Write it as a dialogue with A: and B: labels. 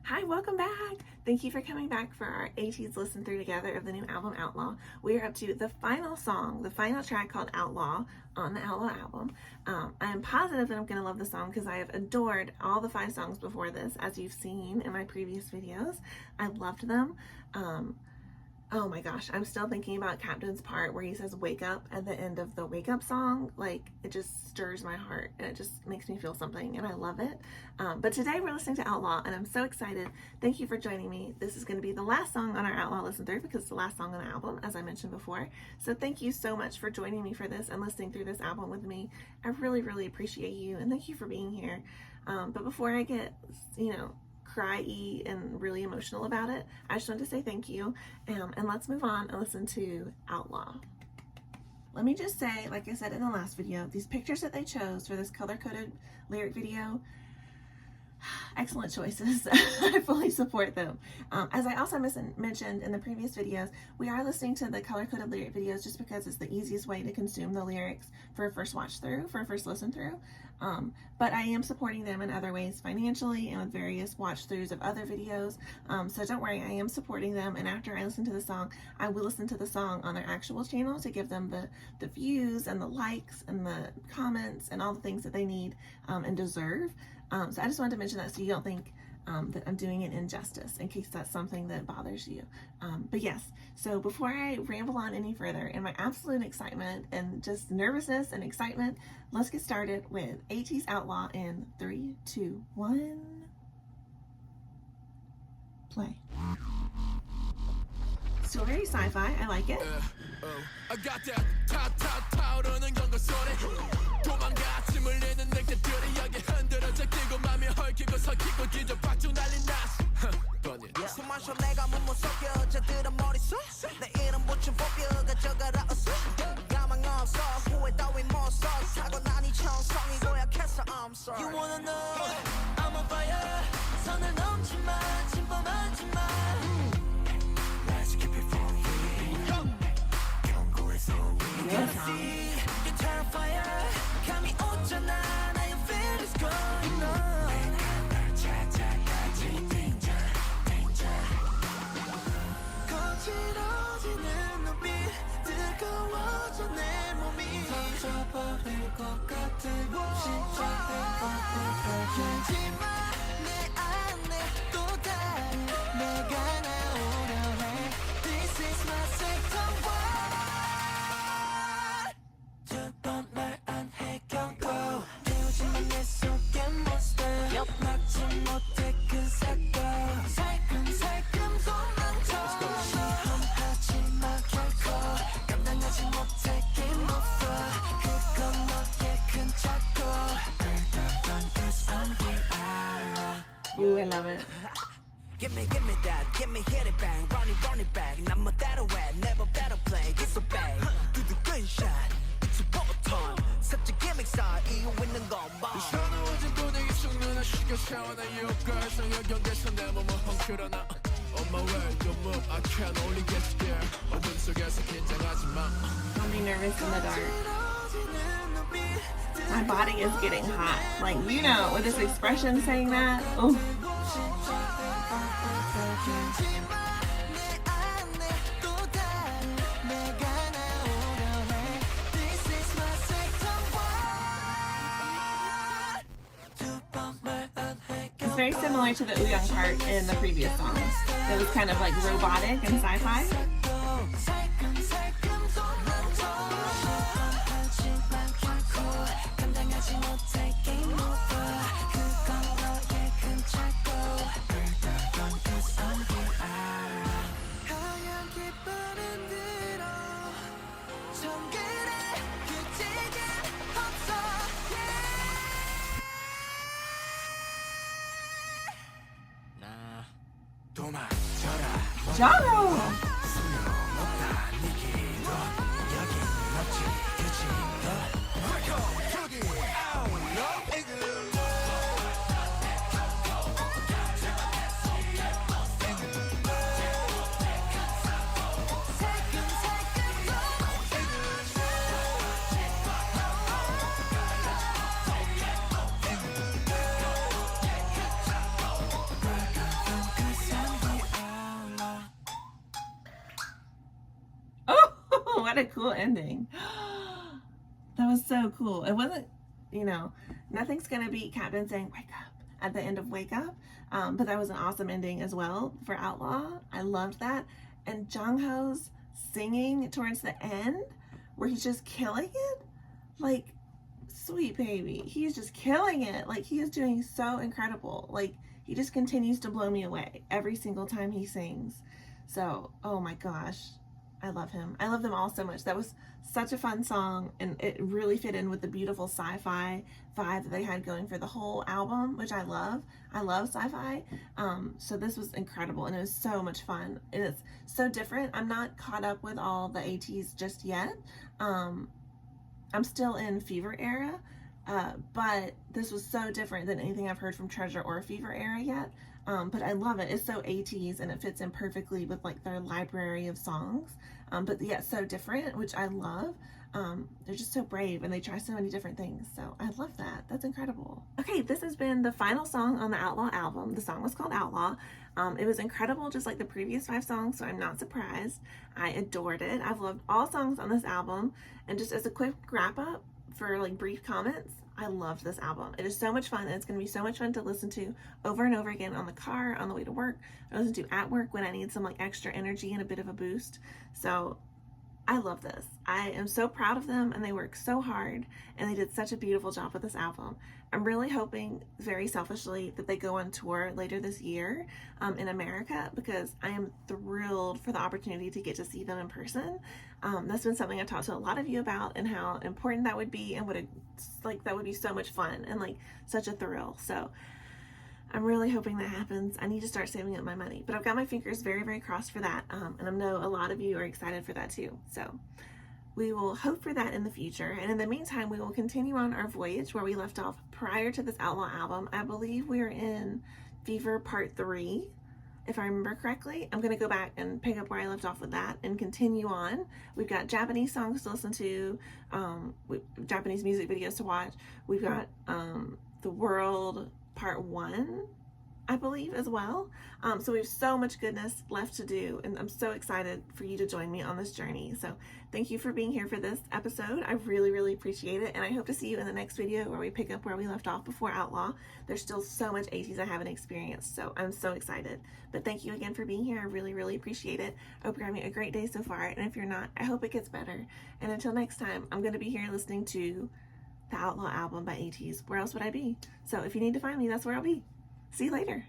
A: Hi, welcome back. Thank you for coming back for our ATEEZ listen through together of the new album Outlaw. We are up to the final song, the final track called Outlaw on the Outlaw album. I'm positive that I'm going to love the song because I have adored all the 5 songs before this, as you've seen in my previous videos. I loved them. Oh my gosh, I'm still thinking about Captain's part where he says wake up at the end of the wake up song. Like, it just stirs my heart and it just makes me feel something and I love it. But today we're listening to Outlaw and I'm so excited. Thank you for joining me. This is going to be the last song on our Outlaw listen through because it's the last song on the album, as I mentioned before. So thank you so much for joining me for this and listening through this album with me. I really, really appreciate you and thank you for being here. But before I get, cry-y and really emotional about it, I just wanted to say thank you, and let's move on and listen to Outlaw. Let me just say, like I said in the last video, these pictures that they chose for this color-coded lyric video, excellent choices. I fully support them. As I also mentioned in the previous videos, we are listening to the color-coded lyric videos just because it's the easiest way to consume the lyrics for a first watch through, for a first listen through. But I am supporting them in other ways financially and with various watch throughs of other videos. So don't worry, I am supporting them. And after I listen to the song, I will listen to the song on their actual channel to give them the views and the likes and the comments and all the things that they need and deserve. So I just wanted to mention that so you don't think that I'm doing an injustice, in case that's something that bothers you. But yes, so before I ramble on any further, in my absolute excitement and just nervousness and excitement, let's get started with ATEEZ Outlaw in 3, 2, 1, play. Still very sci-fi, I like it.
B: I got that 타타타오르는 경고소리 도망가 침을 내는 늑대들이 여기 흔들어져 끼고 맘이 헐키고 설키고 뒤져 박중 날린 나스 숨만 쉬어 내가 몸못 섞여 저들은 머릿속 내 이름 붙인 뽑혀 가져가라 어서 가망 없어 후회 따윈 못써 사고 나니 천성이 고약해서 I'm sorry You wanna know I'm on fire 선을 넘지마 침범하지마 Let's keep it for real 경고에서 we
A: Good song.
B: You're terrifier 감이 오잖아 now your feel is going on 내가 널 찾아가지 danger danger 거칠어지는 눈빛 뜨거워져 내 몸이 터져버릴 것 같아 심장될 것 같아 하지마 내 안에 또 다른 내가 나오려 해 This is my second one 두번 말 안 해 경고 깨우지만 내 속에 monster 막지 못해 그 사건 살금살금 도망쳐 시험하지마 결코 감당하지 못해 game over 그건 너의 큰 착오 Burn is on the hour
A: Ooh, I love it.
B: Give me that, give me hit it bang, run it back. 난 멋대로 해, never better play. Get so bang, do the good shot. It's a button, such a gimmick star. 이유 있는 건 봐. 이 서러워진 분위기 속 눈을 숙여 세워 나 유혹가에서 여경계서 내 몸을 헝클어놔. On my way, your move, I can only get scared. 어둠 속에서 긴장하지 마.
A: Don't be nervous in the dark. My body is getting hot. Like, with this expression saying that. Oh. It's very similar to the Uyang part in the previous songs. It was kind of like robotic and sci-fi. Jaro! What a cool ending. That was so cool. It wasn't, you know, nothing's gonna beat Captain saying wake up at the end of Wake Up, but that was an awesome ending as well for Outlaw. I loved that. And Jungho's singing towards the end where he's just killing it, like, sweet baby, he's just killing it. Like, he is doing so incredible. Like, he just continues to blow me away every single time he sings. So, oh my gosh, I love him. I love them all so much. That was such a fun song, and it really fit in with the beautiful sci-fi vibe that they had going for the whole album, which I love. I love sci-fi. So this was incredible, and it was so much fun. And it's so different. I'm not caught up with all the ATEEZ just yet. I'm still in Fever era, but this was so different than anything I've heard from Treasure or Fever era yet. But I love it. It's so ATEEZ, and it fits in perfectly with like their library of songs. But yet so different, which I love. They're just so brave, and they try so many different things. So I love that. That's incredible. Okay, this has been the final song on the Outlaw album. The song was called Outlaw. It was incredible, just like the previous 5 songs, so I'm not surprised. I adored it. I've loved all songs on this album. And just as a quick wrap up for like brief comments, I loved this album. It is so much fun, and it's going to be so much fun to listen to over and over again on the car, on the way to work, I listen to at work when I need some like extra energy and a bit of a boost. So I love this. I am so proud of them, and they work so hard, and they did such a beautiful job with this album. I'm really hoping, very selfishly, that they go on tour later this year in America, because I am thrilled for the opportunity to get to see them in person. That's been something I've talked to a lot of you about, and how important that would be, and what that would be so much fun and like such a thrill. So I'm really hoping that happens. I need to start saving up my money, but I've got my fingers very, very crossed for that. And I know a lot of you are excited for that too. So we will hope for that in the future. And in the meantime, we will continue on our voyage where we left off prior to this Outlaw album. I believe we are in Fever Part 3, if I remember correctly. I'm going to go back and pick up where I left off with that and continue on. We've got Japanese songs to listen to, Japanese music videos to watch. We've got The World Part 1, I believe, as well. So we have so much goodness left to do, and I'm so excited for you to join me on this journey. So thank you for being here for this episode. I really, really appreciate it, and I hope to see you in the next video where we pick up where we left off before Outlaw. There's still so much ATEEZ I haven't experienced, so I'm so excited. But thank you again for being here. I really, really appreciate it. I hope you're having a great day so far, and if you're not, I hope it gets better. And until next time, I'm going to be here listening to the Outlaw album by ATEEZ. Where else would I be? So if you need to find me, that's where I'll be. See you later.